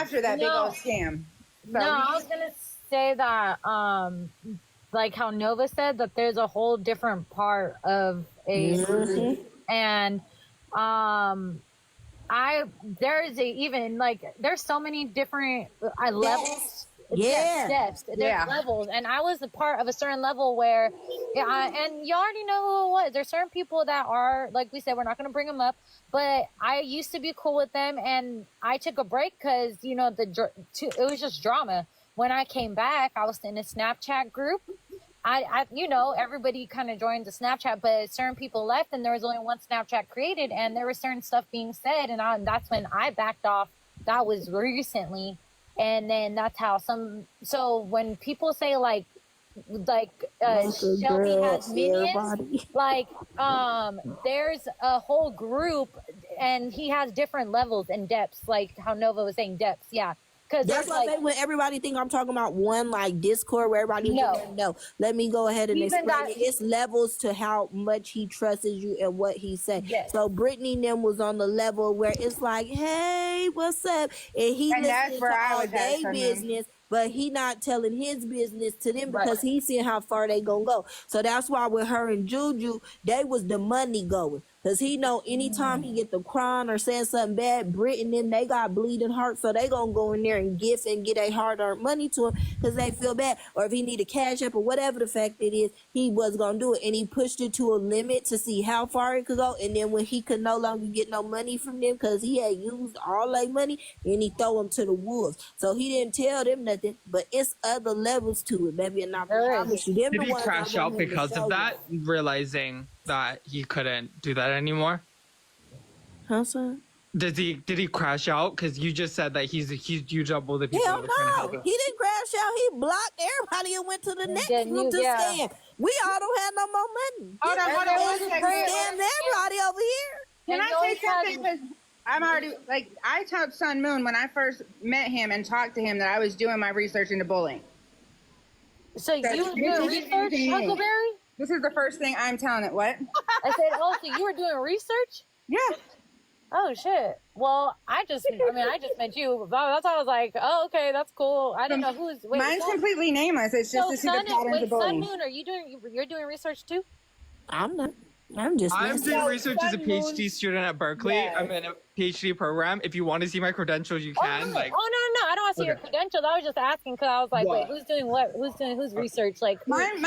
after that big old scam. So no, I was gonna say that, like how Nova said that there's a whole different part of a, and there's so many different levels. Steps. There's levels, and I was a part of a certain level where, and you already know who it was. There's certain people that are, like we said, we're not going to bring them up, but I used to be cool with them, and I took a break because it was just drama. When I came back, I was in a Snapchat group. Everybody kind of joined the Snapchat, but certain people left, and there was only one Snapchat created, and there was certain stuff being said, and that's when I backed off. That was recently. And then that's how so when people say like Shelby has minions, like there's a whole group and he has different levels and depths, like how Nova was saying depths, because that's why when everybody think I'm talking about one like Discord where everybody no, let me go ahead and explain it. It's levels to how much he trusts you and what he said. So Brittany and them was on the level where it's like, hey, what's up? And he listened to all their business, but he not telling his business to them because he seeing how far they gonna go. So that's why with her and Juju, they was the money going. Because he know anytime he get the crying or saying something bad, Brit and them, they got bleeding heart. So they going to go in there and gift and get a hard-earned money to him because they feel bad. Or if he need a cash up or whatever the fact it is, he was going to do it. And he pushed it to a limit to see how far it could go. And then when he could no longer get no money from them because he had used all their money, and he throw them to the wolves. So he didn't tell them nothing. But it's other levels to it, baby. And I promise you. Did he crash out because of that, realizing that he couldn't do that anymore? Huh, son? Did he crash out? Because you just said that you double the people. Hell no, he didn't crash out. He blocked everybody and went to the next group to scam. We all don't have no more money. Hold on. Scam everybody over here. Can I say something? Because I'm already I told Sun Moon when I first met him and talked to him that I was doing my research into bullying. So you were doing research, Huckleberry? This is the first thing I'm telling it. What? I said, oh, so you were doing research? Yeah. Oh, shit. Well, I just met you. That's why I was like, oh, okay, that's cool. I didn't know who's... Mine's completely nameless. It's just to see the patterns of bullying. Sun Moon, you're doing research too? I'm not. I'm doing research as a PhD student at Berkeley. Yeah. I'm in a PhD program. If you want to see my credentials, you can. No. I don't want to see your credentials. I was just asking because I was like, wait, who's doing what? Who's research? Like mine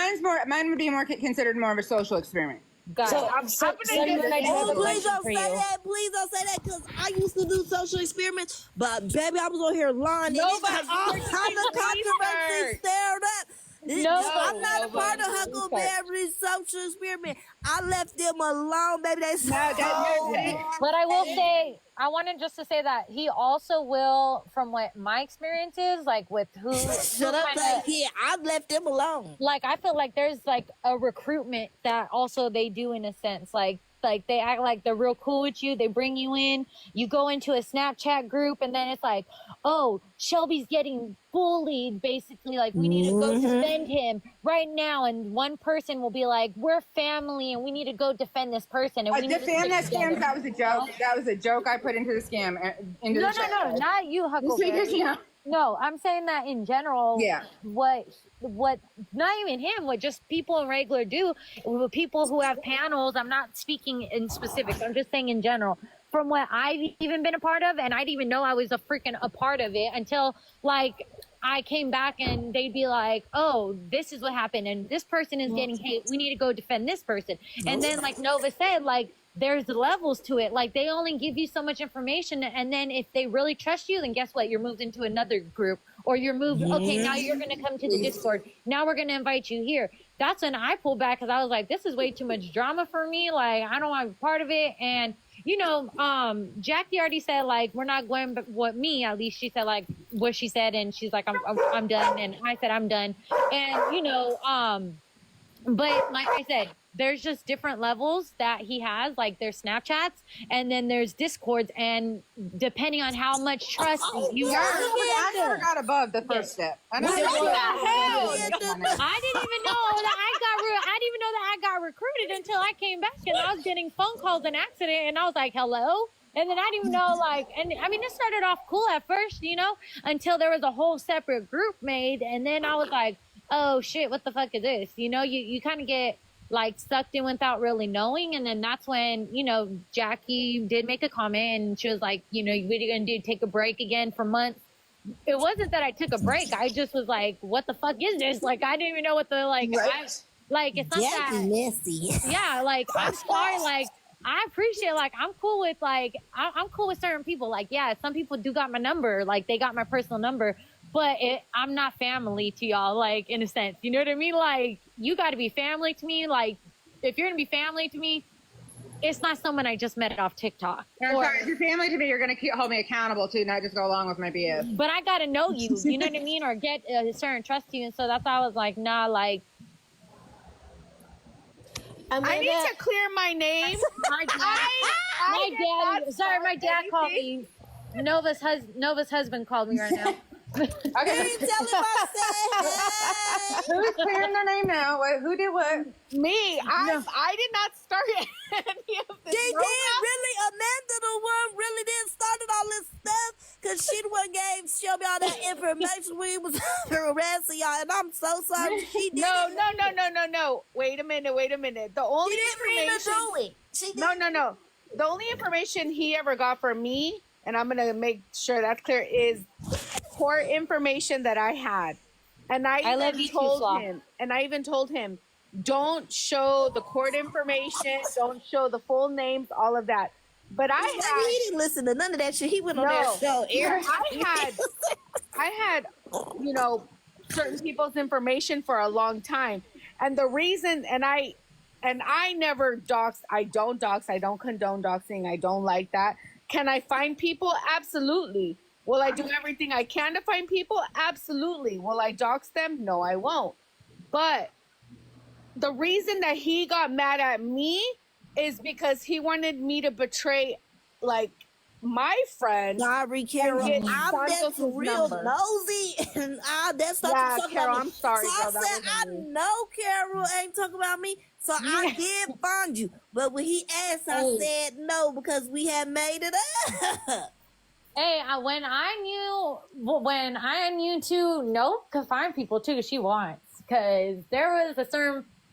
would be more considered more of a social experiment. Please don't say that. Please don't say that because I used to do social experiments, but baby, I was on here lying. All kinds of controversy stirred up. I'm not a part of Huckleberry's social experiment. I left them alone, baby. But I will say, I wanted just to say that he also will, from what my experience is, like with who. Shut up, I left them alone. Like I feel like there's like a recruitment that also they do in a sense, like they act like they're real cool with you. They bring you in. You go into a Snapchat group, and then it's like, oh, Shelby's getting bullied. Basically, like we need to go defend him right now. And one person will be like, "We're family, and we need to go defend this person." And we defend that scam. That was a joke. That was a joke I put into the scam. No, not you, Huckleberry. No, I'm saying that in general. Yeah. What? Not even him. What just people in regular do. People who have panels. I'm not speaking in specifics. I'm just saying in general. From what I've even been a part of, and I didn't even know I was a part of it until like I came back and they'd be like, "Oh, this is what happened, and this person is getting hate. We need to go defend this person." And then, like Nova said, like there's levels to it. Like they only give you so much information, and then if they really trust you, then guess what? You're moved into another group, or you're moved. Okay, now you're going to come to the Discord. Now we're going to invite you here. That's when I pulled back because I was like, this is way too much drama for me. Like I don't want to be part of it. And Jackie already said like we're not going. But what me at least she said like what she said, and she's like I'm done, and I said I'm done. And but like I said, there's just different levels that he has. Like there's Snapchats, and then there's Discords, and depending on how much trust you have. I never got above the first step. I didn't even know that I got recruited until I came back, and I was getting phone calls in accident, and I was like, hello. And then I didn't even know, like, and I mean, it started off cool at first, you know, until there was a whole separate group made. And then I was like, oh shit, what the fuck is this? You know, you kind of get like sucked in without really knowing. And then that's when, you know, Jackie did make a comment and she was like, you know, what are you going to do? Take a break again for months? It wasn't that I took a break. I just was like, what the fuck is this? Like, I didn't even know what the, like, it's not that messy. Yeah, like, I'm sorry, like, I appreciate, like, I'm cool with, like, I'm cool with certain people. Like, yeah, some people do got my number. Like, they got my personal number. But I'm not family to y'all, like, in a sense. You know what I mean? Like, you got to be family to me. Like, if you're going to be family to me, it's not someone I just met off TikTok. I'm sorry, if you're family to me, you're going to hold me accountable to, not just go along with my BS. But I got to know you, you know what I mean? Or get a certain trust to you. And so that's why I was like, nah, like. I need to clear my name. My dad called me. Nova's husband called me right now. Okay. Tell him I said, Who's clearing their name now? Wait, who did what? Me. I did not start any of this. They did really. Amanda, the one, really did started all this stuff because she the one gave Shelby all that information. We was harassing y'all, and I'm so sorry. She did. No. Wait a minute. The only information. No. The only information he ever got from me, and I'm gonna make sure that's clear, is court information that I had. And I even told him, don't show the court information, don't show the full names, all of that. But he didn't listen to none of that shit. He went on that show. I had, you know, certain people's information for a long time. And the reason, and I never dox, I don't condone doxing. I don't like that. Can I find people? Absolutely. Will I do everything I can to find people? Absolutely. Will I dox them? No, I won't. But the reason that he got mad at me is because he wanted me to betray, like, my friend. Sorry, Carol. I'm just real nosy, and that's not talking Carol, about me. I'm sorry, so girl. I said, I know Carol ain't talking about me, so I did find you. But when he asked, I said no because we had made it up. Hey, when I knew to Nope could find people too she wants, because there was a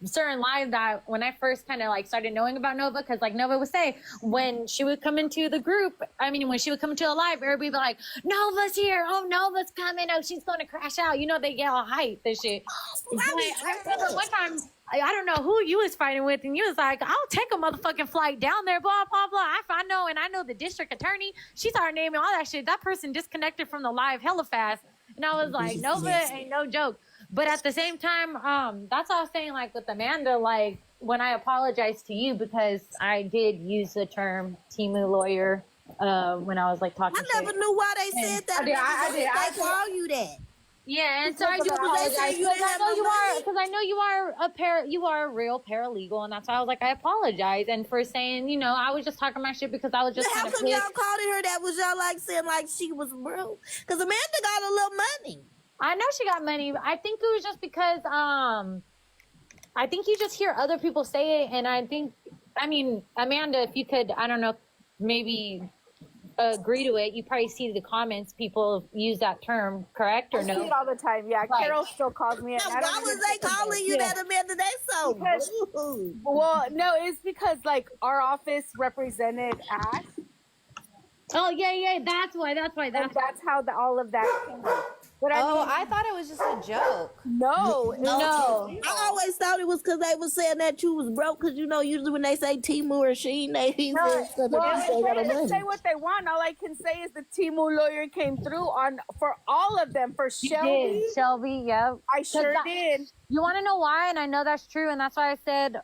certain live that when I first kind of like started knowing about Nova, because like Nova would say when she would come into the group, when she would come into a live, everybody would be like, Nova's here, oh Nova's coming, oh she's gonna crash out, you know, they get all hyped and shit. I remember one time, I don't know who you was fighting with, and you was like, I'll take a motherfucking flight down there, blah blah blah. I know the district attorney, she started naming all that shit. That person disconnected from the live hella fast, and I was like, Nova ain't no joke. But at the same time, that's what I was saying, like, with Amanda, like, when I apologized to you, because I did use the term Timu lawyer when I was, like, talking I never knew why they said that. I did. They call you that. Yeah, and so I do apologize, because I know you are a real paralegal, and that's why I was like, I apologize, and for saying, you know, I was just talking my shit because I was just How come y'all called her that? Was y'all, like, saying, like, she was broke? Because Amanda got a little money. I know she got money. I think it was just because I think you just hear other people say it, and Amanda, if you could, I don't know, maybe agree to it, you probably see the comments people use that term, correct or no? I see it all the time. Yeah, right. Carol still calls me. Why was they calling you that, Amanda? They so rude. Well, no, it's because like our office represented Ash. Oh yeah, that's why. That's how all of that came up. But I thought it was just a joke. No. I always thought it was because they was saying that you was broke. Because you know, usually when they say Timu or Sheen, they say what they want. All I can say is the Timu lawyer came through for all of them. For Shelby, yeah, I sure did. You want to know why? And I know that's true, and that's why I said,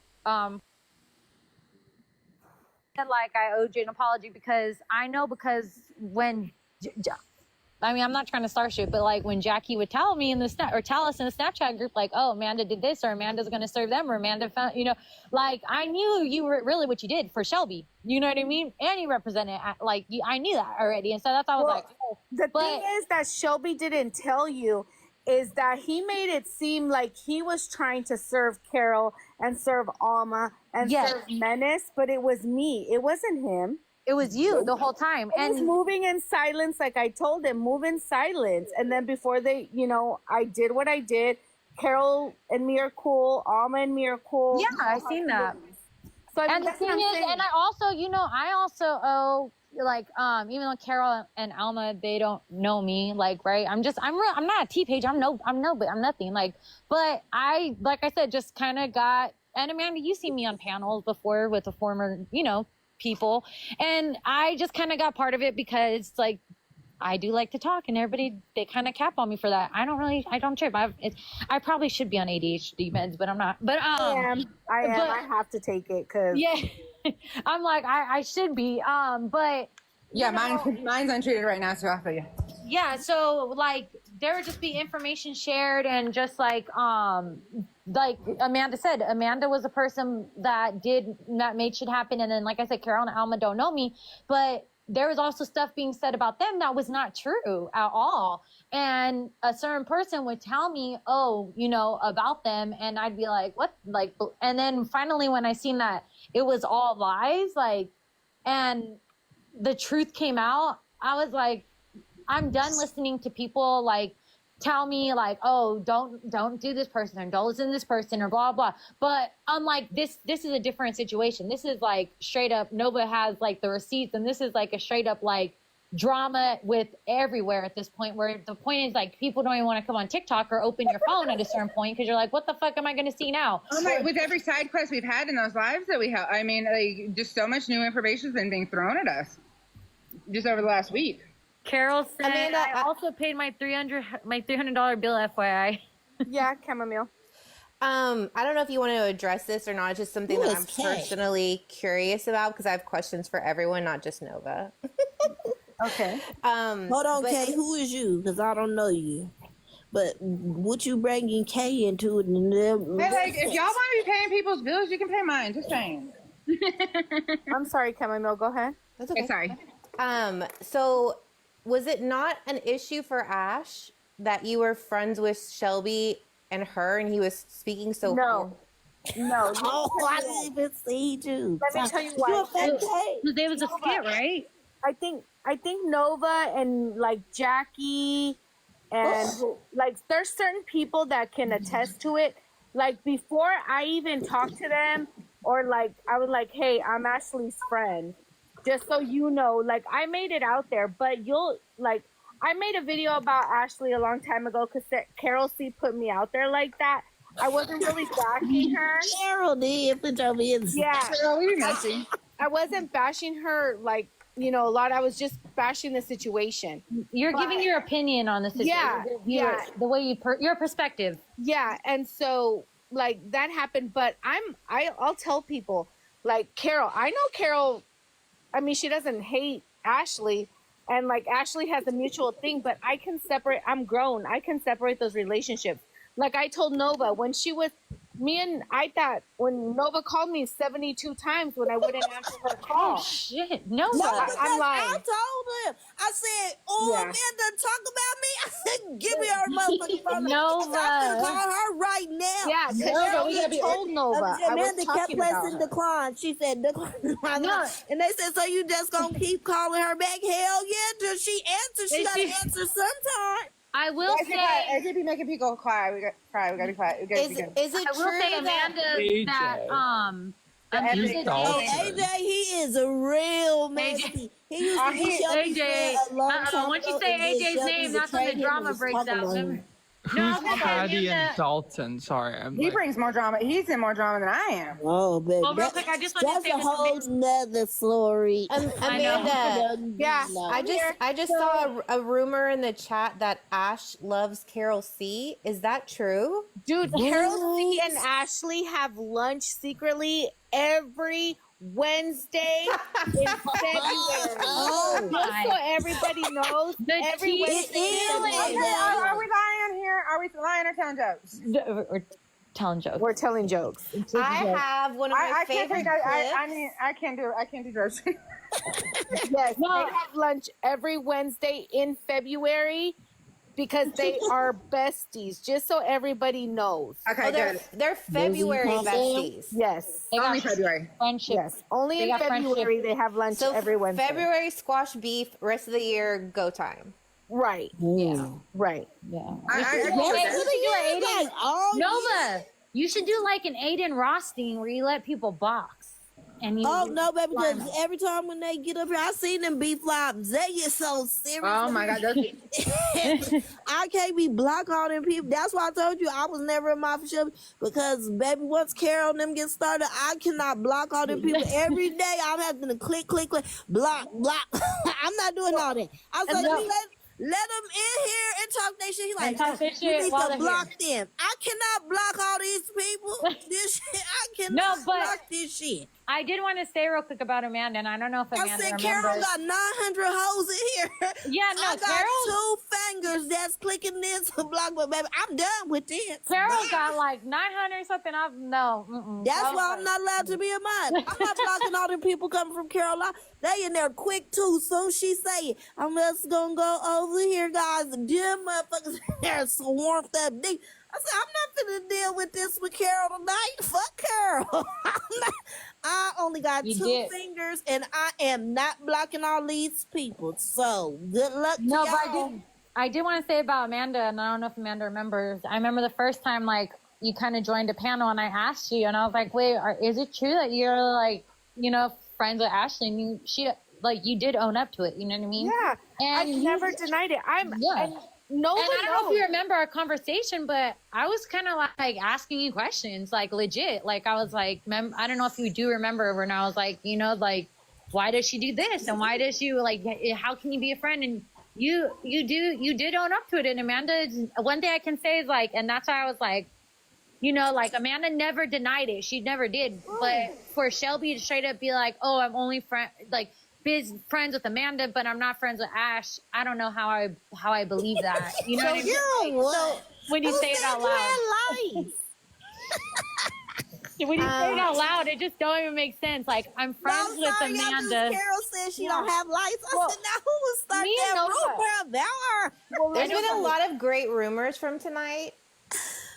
like I owed you an apology, because I know, because when. I'm not trying to start shit, but like when Jackie would tell me tell us in the Snapchat group, like, oh, Amanda did this, or Amanda's going to serve them, or Amanda found, you know, like I knew you were really what you did for Shelby. You know what I mean? And you represented, like, I knew that already. And so that's why I was like, oh. The thing is that Shelby didn't tell you is that he made it seem like he was trying to serve Carol and serve Alma and serve Menace, but it was me. It wasn't him. It was you the whole time. I was moving in silence, like I told him, move in silence. And then before they, I did what I did. Carol and me are cool. Alma and me are cool. Yeah, I seen that. So and the thing is, and I also owe, like, even though Carol and Alma, they don't know me, like, right? I'm not a T-Page. I'm nothing. Like, but like I said, just kind of got, and Amanda, you see me on panels before with the former, people. And I just kind of got part of it because, like, I do like to talk, and everybody, they kind of cap on me for that. I don't trip. I probably should be on ADHD meds, but I'm not. But I am. I have to take it because I'm like I should be. But yeah, mine's untreated right now, so I'll feel you. Yeah, so like there would just be information shared, and just like Amanda said, Amanda was a person that made shit happen, and then like I said, Carol and Alma don't know me, but there was also stuff being said about them that was not true at all. And a certain person would tell me, about them. And I'd be like, what? Like, and then finally when I seen that it was all lies, like, and the truth came out, I was like, I'm done listening to people like tell me like, oh, don't do this person, or don't listen to this person, or blah blah. But I'm like, this is a different situation. This is like straight up Nova has like the receipts, and this is like a straight up like drama with everywhere at this point, where the point is like people don't even want to come on TikTok or open your phone at a certain point because you're like, what the fuck am I going to see now? With every side quest we've had in those lives that we have, I mean, like, just so much new information has been being thrown at us just over the last week. Carol said, Amanda, I also paid my $300 bill, FYI. Yeah, chamomile. I don't know if you want to address this or not. It's just something that I'm personally curious about because I have questions for everyone, not just Nova. Okay. Hold on, Kay. Who is you? Because I don't know you. But what you bringing Kay into it? Hey, like, if y'all want to be paying people's bills, you can pay mine. Just saying. I'm sorry, chamomile. Go ahead. That's okay. Sorry. So was it not an issue for Ash that you were friends with Shelby and her, and he was speaking so No. Oh, I didn't even see you. Let me tell you why. There was a skit, right? I think Nova and like Jackie and like there's certain people that can attest to it. Like before I even talked to them, or like I was like, hey, I'm Ashley's friend. Just so you know, like I made it out there, but I made a video about Ashley a long time ago because Carol C put me out there like that. I wasn't really bashing her. Carol did put your business. Yeah. Carol, we messy. I wasn't bashing her like, a lot. I was just bashing the situation. You're giving your opinion on the situation. Yeah. The way your perspective. Yeah. And so like that happened, but I'll tell people like Carol, I know Carol, I mean, she doesn't hate Ashley, and like Ashley has a mutual thing, but I'm grown. I can separate those relationships. Like I told Nova when she was, I thought when Nova called me 72 times when I wouldn't answer her call. Oh shit, Nova. No, I'm lying. I told him. I said, Amanda, talk about me. I said, give me her motherfucking phone. Nova. I'm gonna call her right now. Yeah, Nova, we told Nova. Amanda kept pressing decline. She said decline. No. And they said, so you just gonna keep calling her back? Hell yeah, till she answers. She gotta answer sometime. I will say, I could be making people cry. We gotta be quiet. Is it I will true say, Amanda, that AJ, he is a real messy. He used to be Shelby's friend a long time once you ago, say and then AJ's Shelby name, that's when betrayed the him drama and breaks was talking out. about him. No, Who's Patty and Dalton? Sorry, He brings more drama. He's in more drama than I am. Oh, but Well, real quick, I just want to say that's a whole nother story. Amanda, Yeah, I just saw a rumor in the chat that Ash loves Carol C. Is that true? dude, Carol C and Ashley have lunch secretly every Wednesday in February. Oh, Just so everybody knows, every tea Wednesday. Are we lying here? Are we lying or telling jokes? We're telling jokes. We're telling jokes. I have one of my I can't favorite think. clips. I can't do it. I can't do jokes. Yes, they have lunch every Wednesday in February. because they are besties. Just so everybody knows. Okay, Oh, good. they're February besties. Yes. They got Only February. friendship. Yes. Only They in got friendship. February they have lunch So every Wednesday. February squash beef, rest of the year go time. Right. Yeah. Right. Yeah. I Hey, get we that. should do an Aiden. Like, oh, Nova, you should do like an Aiden Ross thing where you let people box. And you, Oh no, baby! Why Because not? every time when they get up here, I seen them beef flops. They get so serious. Oh my God, those I can't be block all them people. That's why I told you I was never in my Shelby, because baby, once Carol and them get started, I cannot block all them people every day. I'm having to click, block. I'm not doing all that. I was like, let them in here and talk that shit. He's like, talk that you shit need while to they're block them. I cannot block all these people. This shit, I cannot No, but- block this shit. I did want to say real quick about Amanda, and I don't know if I Amanda said remembers. Carol got 900 hoes in here. Yeah, no, I got Carol- 2 fingers that's clicking this block, but baby, I'm done with this. Carol Bye. got like 900 something. No. Mm-mm. That's I was why I'm not allowed to be a mod. I'm not blocking all them people coming from Carolina. They in there quick too. Soon she say it, I'm just gonna go over here, guys. Them motherfuckers in there swarmed up deep. I said, I'm not finna deal with this with Carol tonight. Fuck Carol. I only got You 2 did. fingers, and I am not blocking all these people. So good luck to No, y'all. but I did want to say about Amanda, and I don't know if Amanda remembers. I remember the first time, like, you kind of joined a panel, and I asked you, and I was like, wait, is it true that you're, like, friends with Ashley? And you did own up to it, you know what I mean? Yeah. And I've you- never denied it. Yeah. And no And one I don't know knows. if you remember our conversation, but I was kind of like asking you questions, like legit. Like I was like, I don't know if you do remember when I was like, why does she do this? And why does she how can you be a friend? And you did own up to it. And Amanda, one thing I can say is like, and that's why I was like, Amanda never denied it. She never did. But for Shelby to straight up be like, oh, I'm only friends with Amanda, but I'm not friends with Ash. I don't know how I believe that. You know what I mean? So when you say it out loud, when you say it out loud, it just don't even make sense. Like I'm friends with Amanda. Carol said she don't have lights. I said, now who would start me that and Nova- rumor about her? There's been a lot of great rumors from tonight.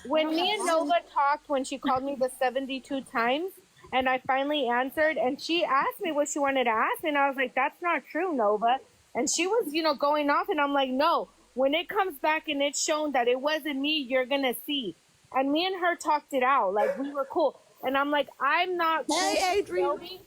When me and Nova talked, when she called me the 72 times, and I finally answered, and she asked me what she wanted to ask me, and I was like, that's not true, Nova. And she was, going off, and I'm like, no. When it comes back and it's shown that it wasn't me, you're going to see. And me and her talked it out. Like, we were cool. And I'm like, I'm not cool with Adrian. Shelby.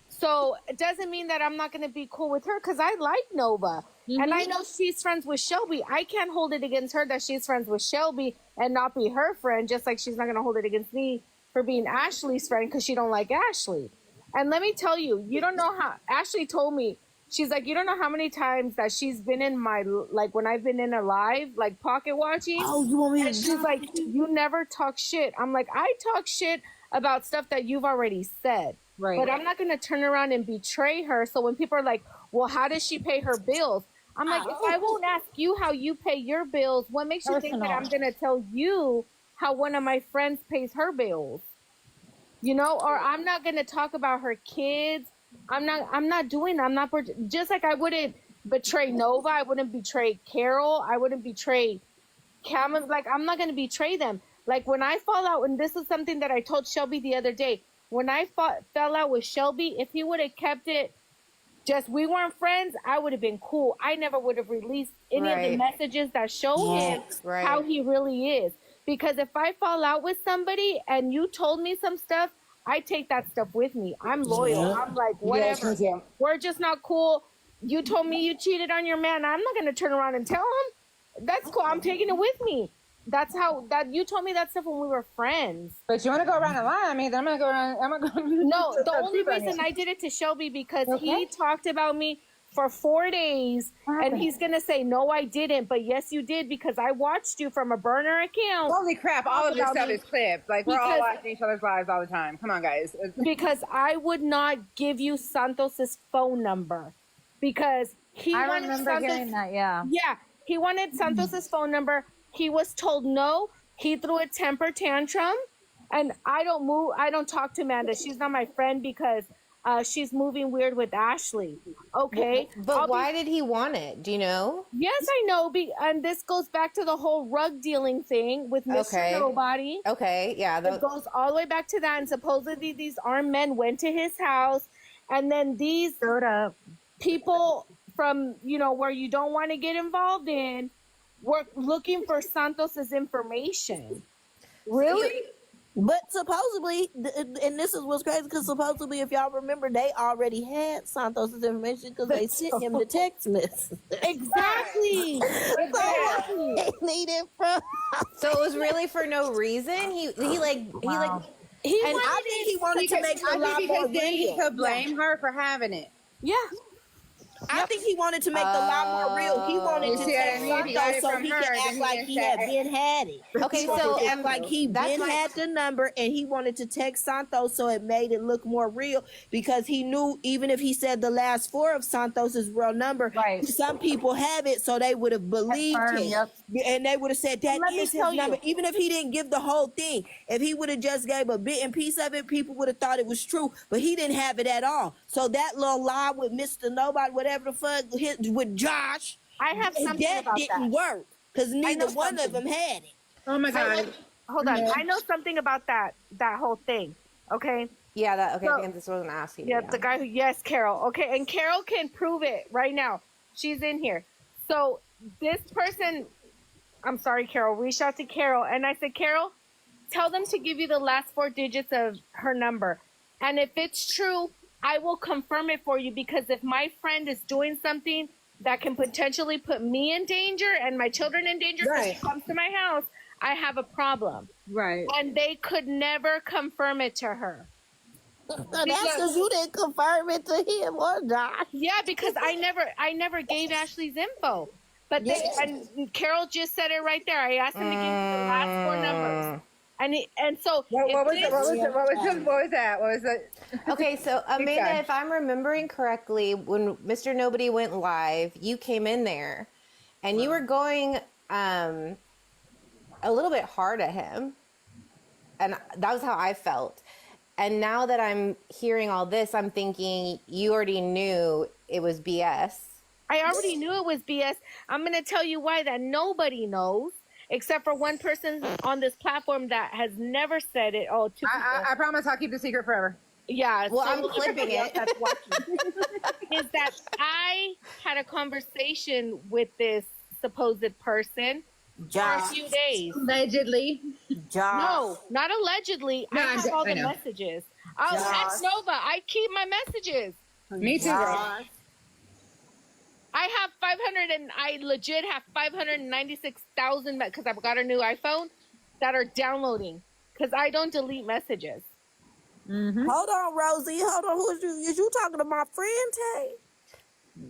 So it doesn't mean that I'm not going to be cool with her, because I like Nova. And I know she's friends with Shelby. I can't hold it against her that she's friends with Shelby and not be her friend, just like she's not going to hold it against me for being Ashley's friend because she don't like Ashley. And let me tell you, you don't know how Ashley told me, she's like, you don't know how many times that she's been in my, like when I've been in a live, like pocket watching. Oh, you want me to? And she's like, you never talk shit. I'm like, I talk shit about stuff that you've already said. Right. But I'm not going to turn around and betray her. So when people are like, well, how does she pay her bills? I'm like, if I won't ask you how you pay your bills, what makes you think that I'm going to tell you how one of my friends pays her bills? Or I'm not going to talk about her kids. I'm not doing that. I'm not, just like I wouldn't betray Nova. I wouldn't betray Carol. I wouldn't betray Cam. Like, I'm not going to betray them. Like when I fall out, and this is something that I told Shelby the other day, when I fell out with Shelby, if he would have kept it just we weren't friends, I would have been cool. I never would have released any of the messages that show him how he really is. Because if I fall out with somebody and you told me some stuff, I take that stuff with me. I'm loyal. I'm like, whatever. We're just not cool. You told me you cheated on your man. I'm not going to turn around and tell him. That's cool. I'm taking it with me. That's how that you told me that stuff when we were friends. But you want to go around and lie on me, then I'm gonna go. No, the only reason I did it to Shelby because he talked about me for 4 days, and he's gonna say no, I didn't, but yes, you did because I watched you from a burner account. Holy crap! All of this stuff is clipped. Like we're all watching each other's lives all the time. Come on, guys. Because I would not give you Santos's phone number because he I wanted remember Santos. getting that. Yeah. Yeah, he wanted Santos's phone number. He was told no. He threw a temper tantrum, and I don't talk to Amanda. She's not my friend because she's moving weird with Ashley. Okay. But why did he want it? Do you know? Yes, I know. And this goes back to the whole rug dealing thing with Mr. Nobody. Okay, yeah. It goes all the way back to that. And supposedly these armed men went to his house. And then these people from, you know, where you don't want to get involved in were looking for Santos's information. Really? But supposedly, and this is what's crazy, because supposedly, if y'all remember, they already had Santos's information because they sent him the text message. Exactly. They needed from. So it was really for no reason. He I think he wanted to make it a lot more then he real. could blame her for having it. Yeah. I think he wanted to make the lot more real. He wanted to see what I take mean? If he got it Santos so from he her, could then act he like just he said- had been had it. Okay, He so wanted to act like he been had the number, and he wanted to text Santos so it made it look more real, because he knew even if he said the last four of Santos's real number, some people have it, so they would have believed him. And they would have said that is his number. Even if he didn't give the whole thing, if he would have just gave a bit and piece of it, people would have thought it was true, but he didn't have it at all. So that little lie with Mr. Nobody, whatever the fuck, with Josh, I have something that about didn't work because neither one of them had it. Oh my God. Hold on. I know something about that whole thing. Okay. Yeah, So- I think this wasn't asking. Yeah, the guy who, yes, Carol. Okay, and Carol can prove it right now. She's in here. So this person, I'm sorry, Carol, reached out to Carol, and I said, Carol, tell them to give you the last four digits of her number. And if it's true, I will confirm it for you, because if my friend is doing something that can potentially put me in danger and my children in danger when she comes to my house, I have a problem. Right. And they could never confirm it to her. That's because you didn't confirm it to him or Josh. Yeah, because I never gave Ashley's info. But and Carol just said it right there. I asked him to give me the last four numbers. And so What was that? What was it? Okay, so Amanda, if I'm remembering correctly, when Mr. Nobody went live, you came in there and you were going a little bit hard at him. And that was how I felt. And now that I'm hearing all this, I'm thinking you already knew it was BS. I already knew it was BS. I'm going to tell you why that nobody knows, except for one person on this platform that has never said it. Oh, two people. I promise I'll keep the secret forever. Yeah. Well, I'm clipping it. That's watching. Is that I had a conversation with this supposed person for a few days. Allegedly. No, not allegedly. No, I have all the know. messages. I'll ask Nova. I keep my messages. Me too, girl. I have 500 and I legit have 596,000 because I've got a new iPhone that are downloading because I don't delete messages. Hold on, Rosie. Hold on. Who is you? Is you talking to my friend, Tay?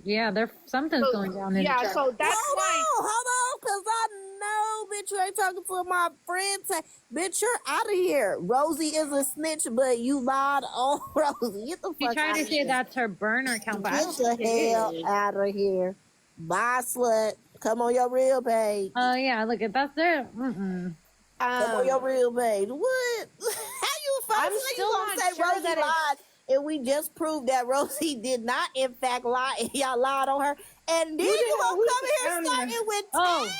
Yeah, something's going down in the chat. So that's why. Hold on, because I know, bitch, you ain't talking to my friend, Tay. Bitch, you're out of here. Rosie is a snitch, but you lied on Rosie. Get the She fuck tried out to of say here. that's her burner account, but I Get don't the think it hell is. out of here. Bye, slut. Come on your real page. Oh yeah, look at that's there. Come on your real page. What? How you find? I'm how still you gonna not say sure Rosie that it's- lied? And we just proved that Rosie did not, in fact, lie. And y'all lied on her. And then you gonna come here starting with Oh, Tay?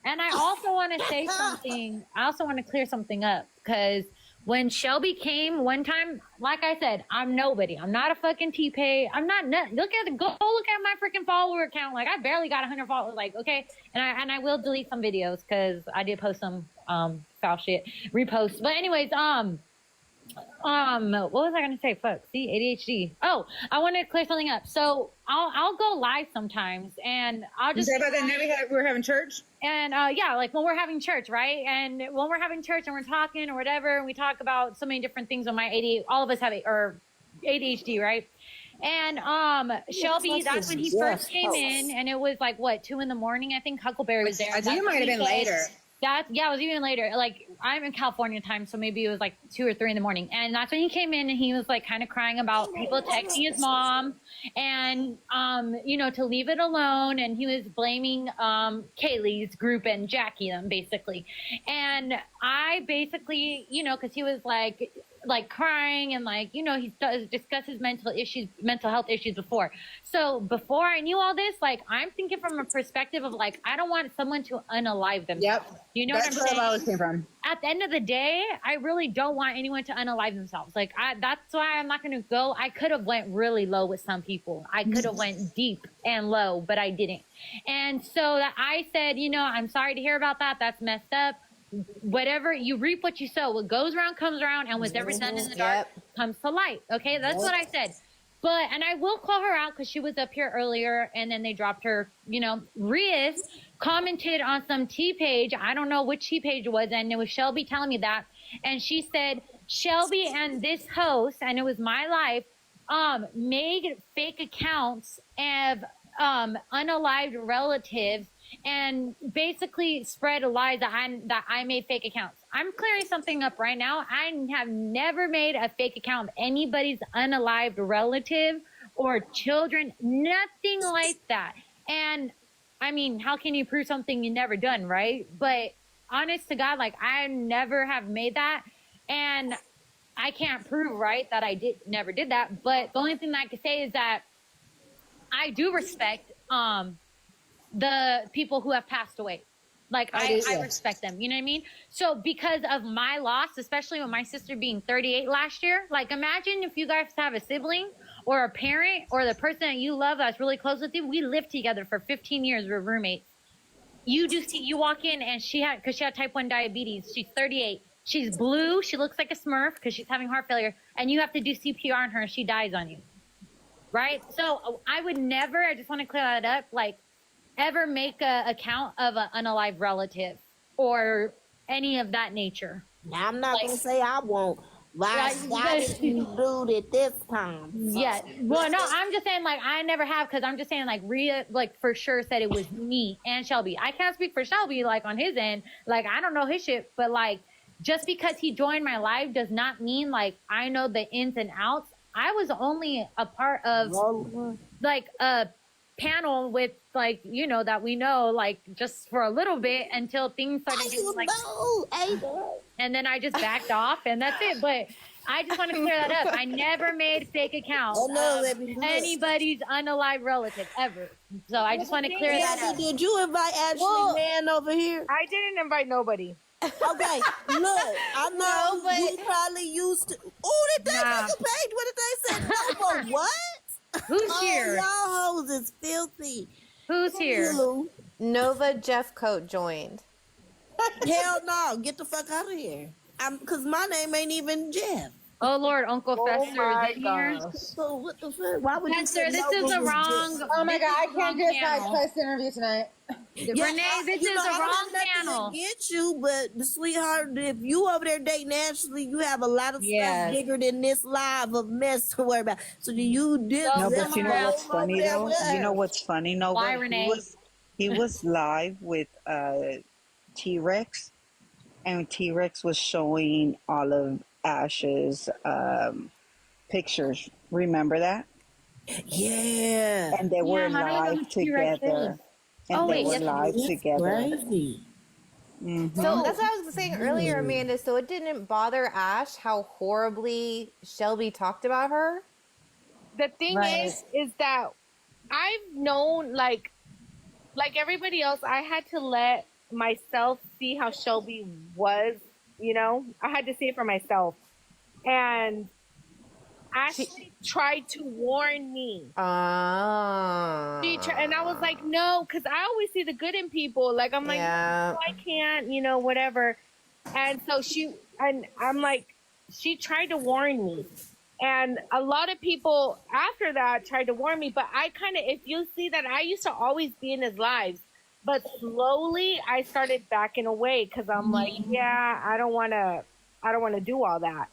and I also want to say something. I also want to clear something up because when Shelby came one time, like I said, I'm nobody. I'm not a fucking T-Pay. I'm not. Go look at my freaking follower account. Like I barely got 100 followers. Like okay, and I will delete some videos because I did post some foul shit, repost. But anyways, what was I gonna say? Fuck, see, ADHD. Oh, I want to clear something up. So I'll go live sometimes, and I'll just. Is that about that night we were having church? And yeah, like when we're having church, right? And when we're having church and we're talking or whatever, and we talk about so many different things on my ADHD. All of us have ADHD, right? And Shelby, that's when he first came in, and it was like what 2 a.m. I think Huckleberry was there. I think it might have been later. Yeah, it was even later. Like I'm in California time, so maybe it was like 2 or 3 a.m. And that's when he came in and he was like kind of crying about people texting his mom and to leave it alone. And he was blaming Kaylee's group and Jackie them basically. And I basically, because he was like like crying and like, you know, he discussed his mental health issues before. So before I knew all this, like I'm thinking from a perspective of like, I don't want someone to unalive themselves. Yep. You know That's what I'm saying? where I always came from. At the end of the day, I really don't want anyone to unalive themselves. Like that's why I'm not going to go. I could have went really low with some people. I could have went deep and low, but I didn't. And so that I said, you know, I'm sorry to hear about that. That's messed up. Whatever you reap, what you sow. What goes around comes around, and whatever's done in the dark comes to light. Okay, that's what I said. But and I will call her out because she was up here earlier, and then they dropped her. You know, Riz commented on some T page. I don't know which T page it was, and it was Shelby telling me that, and she said Shelby and this host, and it was my life, made fake accounts of unalived relatives and basically spread lies that I made fake accounts. I'm clearing something up right now. I have never made a fake account of anybody's unalived relative or children, nothing like that. And I mean, how can you prove something you never done, right? But honest to God, like I never have made that, and I can't prove, right, that I never did that. But the only thing that I can say is that I do respect the people who have passed away. Like I respect them, you know what I mean? So because of my loss, especially with my sister being 38 last year, like imagine if you guys have a sibling or a parent or the person that you love that's really close with you. We lived together for 15 years. We're roommates. You walk in and she had type 1 diabetes. She's 38. She's blue. She looks like a Smurf because she's having heart failure, and you have to do CPR on her and she dies on you. Right? So I would never, I just want to clear that up, like ever make a account of an unalive relative or any of that nature. Now, I'm not going to say I won't. Why did you do it this time? Yeah. Well, no, I'm just saying, like, I never have, because I'm just saying, like, Rhea, like, for sure said it was me and Shelby. I can't speak for Shelby, like, on his end. Like, I don't know his shit, but, like, just because he joined my life does not mean, like, I know the ins and outs. I was only a part of, like, a panel with, like, you know, that we know, like, just for a little bit until things started getting, like, and then I just backed off, and that's it. But I just want to clear that up. I never made fake accounts of anybody's unalive relative, ever. So I just want to clear that up. Did you invite Ashley Man over here? I didn't invite nobody. Okay, look, I know, but you probably used to. Oh, did they make a page? What did they say? No, but what? Who's here? Y'all hoes is filthy. Who's here? Nova Jeff Coat joined. Hell no, get the fuck out of here. Cause my name ain't even Jeff. Oh Lord, Uncle Fester is in here. So what the fuck? Why would Fester, you say this is the wrong. Oh my God, I can't do a side interview tonight. Renee, this is the wrong panel. Get you, but sweetheart, if you over there dating Ashley, you have a lot of stuff bigger than this live of mess to worry about. So do you did? No, but you know what's funny though? You know what's funny? No, why, Renee? He was live with T-Rex, and T-Rex was showing all of Ash's pictures. Remember that? Yeah. And they were live together. And they were live together. So that's what I was saying earlier, Amanda. So it didn't bother Ash how horribly Shelby talked about her? The thing is that I've known, like everybody else, I had to let myself see how Shelby was, you know? I had to see it for myself. And Ashley tried to warn me. And I was like, no, because I always see the good in people. Like, I'm like, no, I can't, you know, whatever. And so I'm like, she tried to warn me. And a lot of people after that tried to warn me. But I kind of, if you see that, I used to always be in his lives. But slowly I started backing away because I'm like, yeah, I don't want to do all that.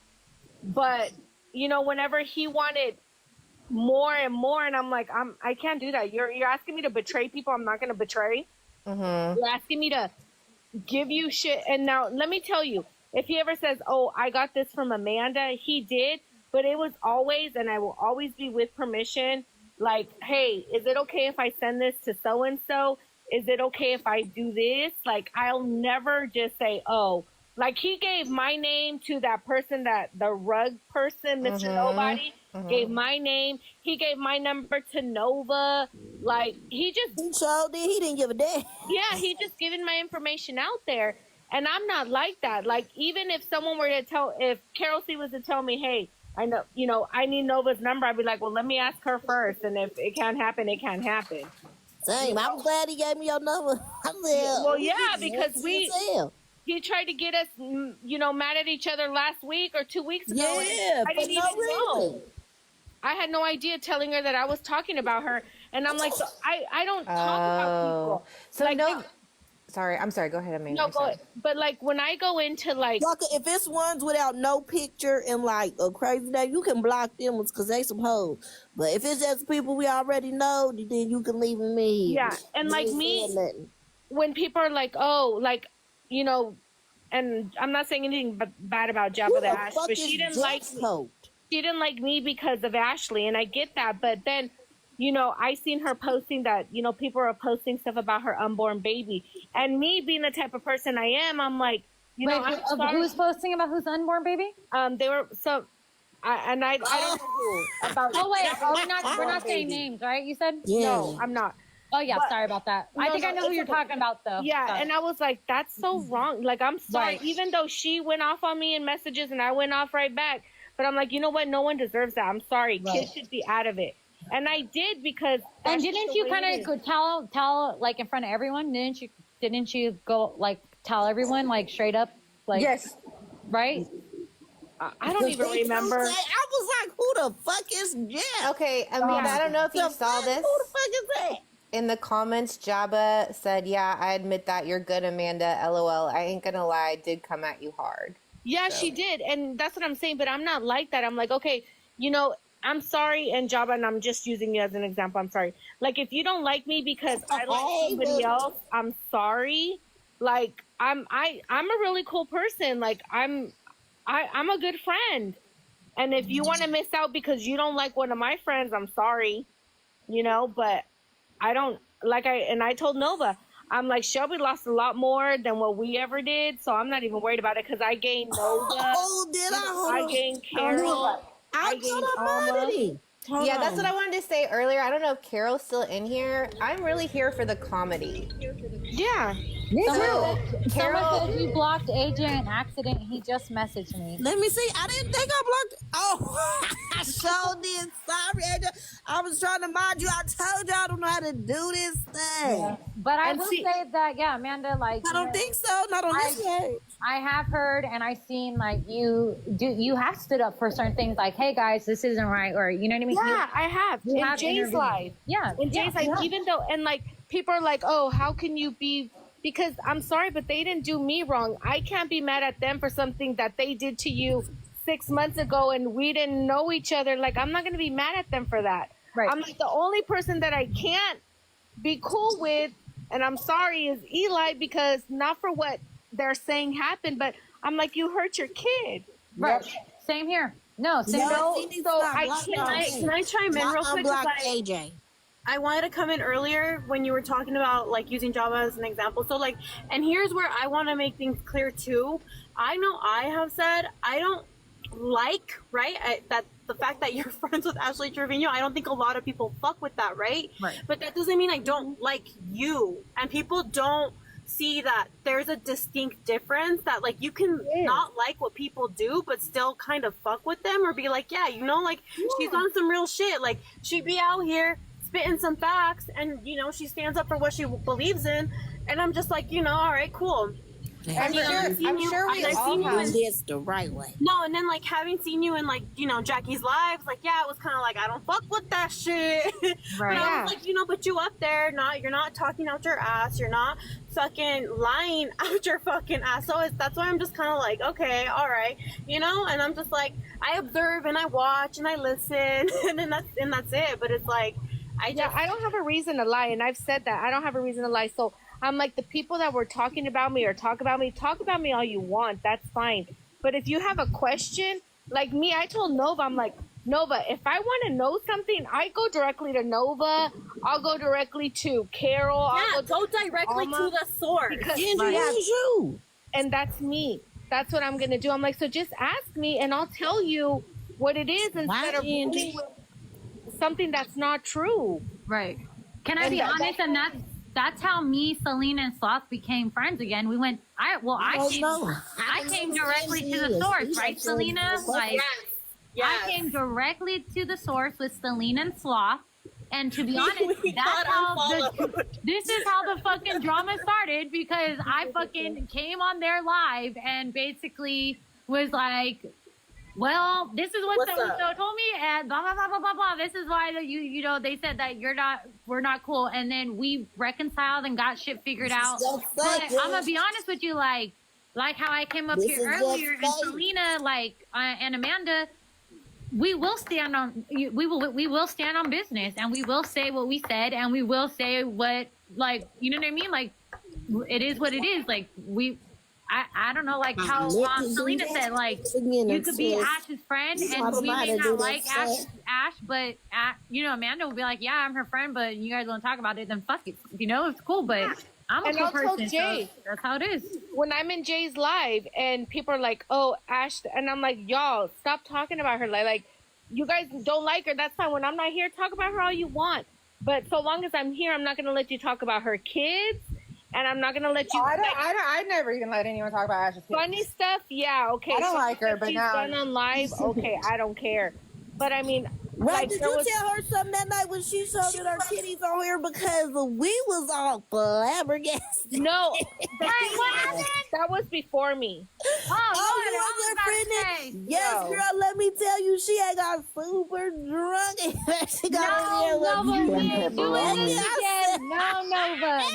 But, you know, whenever he wanted more and more, and I'm like, I can't do that. You're asking me to betray people I'm not going to betray. You're asking me to give you shit. And now let me tell you, if he ever says, oh, I got this from Amanda, he did. But it was always, and I will always be with permission, like, hey, is it okay if I send this to so-and-so? Is it okay if I do this? Like, I'll never just say, oh, Like he gave my name to that person, that the rug person, Mr. Nobody, gave my name. He gave my number to Nova. Like he didn't give a damn. Yeah, he just giving my information out there. And I'm not like that. Like even if someone were to if Carol C was to tell me, hey, I know, you know, I need Nova's number, I'd be like, well, let me ask her first. And if it can't happen, it can't happen. Same. I'm glad he gave me your number. I said, well, yeah, because he tried to get us, you know, mad at each other last week or 2 weeks ago. Yeah, I didn't even know. I had no idea, telling her that I was talking about her. And I'm like, I don't talk about people. So like, sorry, I'm sorry. Go ahead, Amanda. No, go ahead. But like when I go into like, if it's ones without no picture and like a crazy name, you can block them because they some hoes. But if it's just people we already know, then you can leave them in. Yeah, and like me, when people are like, oh, like, you know, and I'm not saying anything bad about Jabba the Ash, but she didn't like me. She didn't like me because of Ashley, and I get that. But then, you know, I seen her posting that, you know, people are posting stuff about her unborn baby. And me being the type of person I am, I'm like, you know, I'm sorry. Who's posting about whose unborn baby? They were, so, I don't know who. About we're not saying names, right? You said? Yeah. No, I'm not. Oh, yeah, sorry about that. I think I know who you're talking about, though. Yeah, and I was like, that's so wrong. Like, I'm sorry. Right. Even though she went off on me in messages and I went off right back. But I'm like, you know what? No one deserves that. I'm sorry. Right. Kids should be out of it. And I did because. And didn't you kind of tell like in front of everyone? Didn't you go like tell everyone like straight up? Like yes. Right. I don't even remember. I was like, who the fuck is Jeff? Okay, Amanda, I don't know if you saw this. Who the fuck is that? In the comments, Jabba said, yeah, I admit that. You're good, Amanda. LOL. I ain't gonna lie. I did come at you hard. Yeah, So. she did. And that's what I'm saying. But I'm not like that. I'm like, okay, you know, I'm sorry. And Jabba, and I'm just using you as an example. I'm sorry. Like, if you don't like me because I like somebody else, I'm sorry. Like, I'm a really cool person. Like, I'm a good friend. And if you want to miss out because you don't like one of my friends, I'm sorry. You know, but I don't, like I told Nova, I'm like, Shelby lost a lot more than what we ever did, so I'm not even worried about it because I gained Nova. Oh, did I? I gained Carol. I gained Alma. Yeah, that's what I wanted to say earlier. I don't know if Carol's still in here. I'm really here for the comedy. Yeah. Me So, too. Carol, Someone said you blocked AJ in accident. He just messaged me. Let me see. I didn't think I blocked. Oh, I sure did. Sorry, AJ. I was trying to mind you. I told you I don't know how to do this thing. Yeah. But I will say that, yeah, Amanda, like I don't think so. Not on this page. I have heard and I've seen like you have stood up for certain things like, hey guys, this isn't right, or you know what I mean? Yeah, I have. In Jay's life. Yeah. In Jay's life, even though, and like people are like, oh, how can you be, because I'm sorry, but they didn't do me wrong. I can't be mad at them for something that they did to you 6 months ago and we didn't know each other. Like, I'm not going to be mad at them for that. Right. I'm like, the only person that I can't be cool with, and I'm sorry, is Eli, because not for what they're saying happened, but I'm like, you hurt your kid. Right. Same here. No, same here. So can I chime in real quick? AJ. I wanted to come in earlier when you were talking about like using Java as an example. So like, and here's where I want to make things clear too. I know I have said I don't like, right, that the fact that you're friends with Ashley Trevino. I don't think a lot of people fuck with that, right? Right. But that doesn't mean I don't like you. And people don't see that there's a distinct difference, that like you can not like what people do but still kind of fuck with them, or be like, yeah, you know, like she's on some real shit. Like she'd be out here spitting some facts and, you know, she stands up for what she believes in, and I'm just like, you know, all right, cool. I'm sure we all have this the right way. No, and then like having seen you in like, you know, Jackie's lives, like, yeah, it was kind of like, I don't fuck with that shit. Right. But I was like, you know, but you up there, you're not talking out your ass, you're not fucking lying out your fucking ass. So that's why I'm just kind of like, okay, all right, you know. And I'm just like, I observe and I watch and I listen, and then that's it. But it's like, I don't have a reason to lie, and I've said that I don't have a reason to lie. So I'm like, the people that were talking about me or talk about me all you want. That's fine. But if you have a question, like me, I told Nova, I'm like, Nova, if I want to know something, I go directly to Nova. I'll go directly to Carol. Yeah, go directly to the source. Because, you. and that's me. That's what I'm gonna do. I'm like, so just ask me and I'll tell you what it is instead of dealing with something that's not true. Right. Can I be honest? And that's how me, Selena, and Sloth became friends again. We went. I came directly to the source, right, Selena? Like, I came directly to the source with Selena and Sloth. And to be honest, this is how the fucking drama started, because I fucking came on their live and basically was like, well, this is what so told me, and blah blah blah blah blah blah. This is why you know they said that we're not cool, and then we reconciled and got shit figured out. But I'm gonna be honest with you, like how I came up here earlier, and Selena, and Amanda, we will stand on business, and we will say what we said, and we will say what, like, you know what I mean, like, it is what it is. Like, I don't know, like how Selena said, like, you could be Ash's friend, and we may not like Ash, but you know, Amanda will be like, yeah, I'm her friend, but you guys don't talk about it, then fuck it, you know, it's cool. But I'm a cool person, Jay, so that's how it is. When I'm in Jay's live and people are like, oh, Ash, and I'm like, y'all, stop talking about her. Like, you guys don't like her, that's fine. When I'm not here, talk about her all you want. But so long as I'm here, I'm not going to let you talk about her kids. And I'm not going to let you... I never even let anyone talk about Ash's kids. Funny stuff, yeah, okay. I don't like her, but she's now... done on live, okay, I don't care. But I mean... Right, did you tell her something that night when she showed her titties on here? Because we was all flabbergasted. No. That was before me. Oh, you wasn't friendly? Yes, girl, let me tell you, she had got super drunk. She got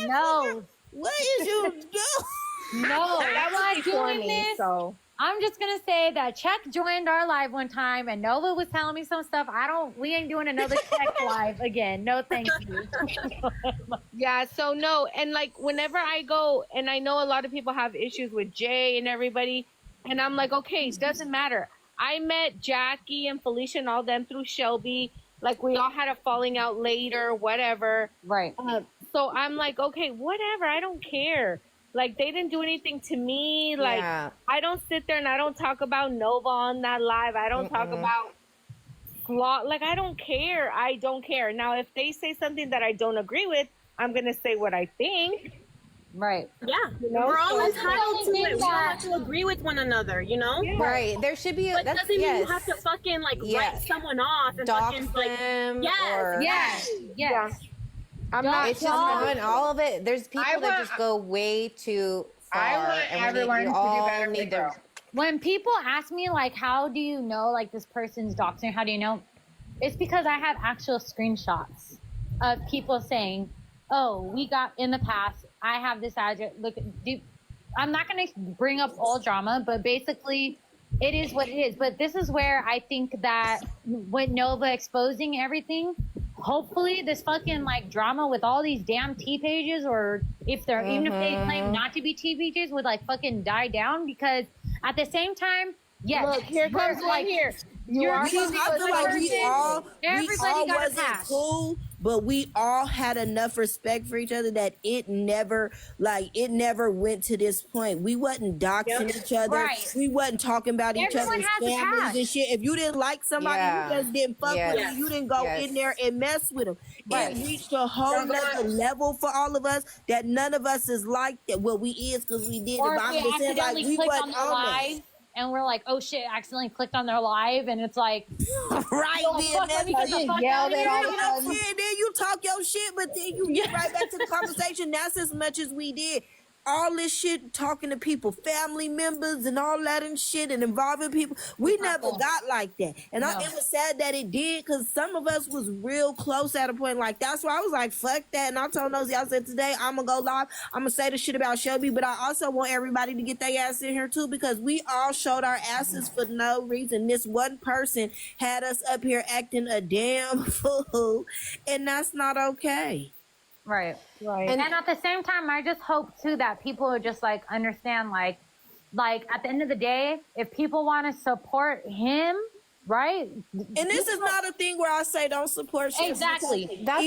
No. What is you doing? No, that was before me, so... I'm just gonna say that Chuck joined our live one time, and Nova was telling me some stuff. We ain't doing another Chuck live again. No, thank you. Yeah, so no, and like whenever I go, and I know a lot of people have issues with Jay and everybody, and I'm like, okay, it doesn't matter. I met Jackie and Felicia and all them through Shelby. Like, we all had a falling out later, whatever. Right. So I'm like, okay, whatever. I don't care. Like, they didn't do anything to me. Like, I don't sit there and I don't talk about Nova on that live. I don't talk about flaw. Like, I don't care. I don't care. Now, if they say something that I don't agree with, I'm going to say what I think. Right. Yeah. You know? We're all entitled to it. We all have to agree with one another, you know? Yeah. Right. There should be... But doesn't mean you have to fucking, like, write someone off and dox fucking, them, like... Yes. I'm not... It's just on all of it. There's people that just go way too far. I want everyone to do better with girls. When people ask me, like, how do you know, like, this person's doxing, how do you know? It's because I have actual screenshots of people saying, oh, we got in the past, I have this address. Look, I'm not going to bring up all drama, but basically it is what it is. But this is where I think that with Nova exposing everything, hopefully this fucking like drama with all these damn T pages, or if they're even if they claim not to be T pages, would like fucking die down. Because at the same time, yes, look, here comes one here. Everybody got a pass. Cool, but we all had enough respect for each other that it never went to this point. We wasn't doxing each other. Right. We wasn't talking about each other's families and shit. If you didn't like somebody, you just didn't fuck with them. You didn't go in there and mess with them. Right. It reached a whole nother level for all of us that none of us is like that. Well, we is because we did. Or it, but I'm just saying, like, we wasn't on that. And we're like, oh shit, I accidentally clicked on their live, and it's like, right then, then you talk your shit, but then you get right back to the conversation. That's as much as we did. All this shit, talking to people, family members and all that and shit, and involving people. We never got like that. And it was sad that it did, because some of us was real close at a point. Like, that's why I was like, fuck that. And I told Nosy, I said, today I'm going to go live. I'm going to say the shit about Shelby, but I also want everybody to get their ass in here too, because we all showed our asses for no reason. This one person had us up here acting a damn fool, and that's not okay. Right. And at the same time, I just hope too that people would just like understand, like at the end of the day, if people want to support him, right? And this is not a thing where I say don't support Shelby. Exactly. That's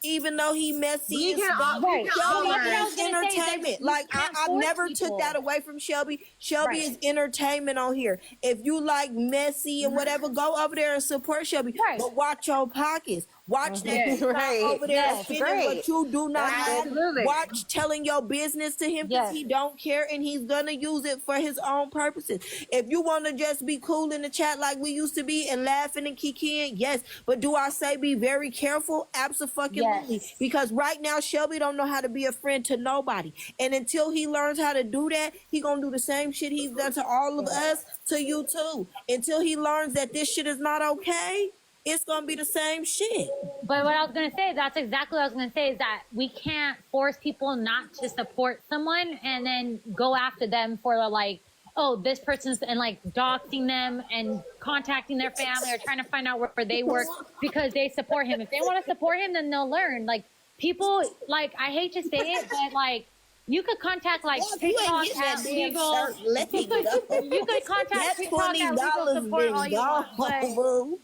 Even though he messy We as can all- fuck, we can all Shelby learn. is What I was gonna say is that entertainment. you Like can't I force never people. took that away from Shelby. Shelby Right. is entertainment on here. If you like messy and whatever, go over there and support Shelby. Right. But watch your pockets. Watch that Yes. he's not Right. over there Yes. spending Great. what you do not have. Absolutely. Watch telling your business to him because Yes. he don't care and he's gonna use it for his own purposes. If you want to just be cool in the chat like we used to be and laughing and kikiing, yes. But do I say be very careful? Absolutely. Yes. Because right now Shelby don't know how to be a friend to nobody, and until he learns how to do that, he gonna do the same shit he's done to all of us, to you too. Until he learns that this shit is not okay, it's gonna be the same shit. But what I was gonna say, that's exactly what I was gonna say, is that we can't force people not to support someone and then go after them for the like, oh, this person's, and like doxing them and contacting their family or trying to find out where they work because they support him. If they want to support him, then they'll learn. Like people, like I hate to say it, but like you could contact like TikTok at legal. Let me go. You could contact That TikTok at legal $20 support all been you want, but gone, boo.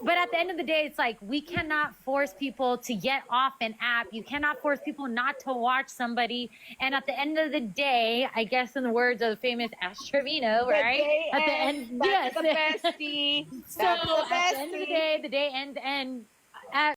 But at the end of the day, it's like we cannot force people to get off an app. You cannot force people not to watch somebody. And at the end of the day, I guess in the words of the famous Ash Trevino, right? At the end, that's the bestie. So That's the at the end of the bestie. day ends, and at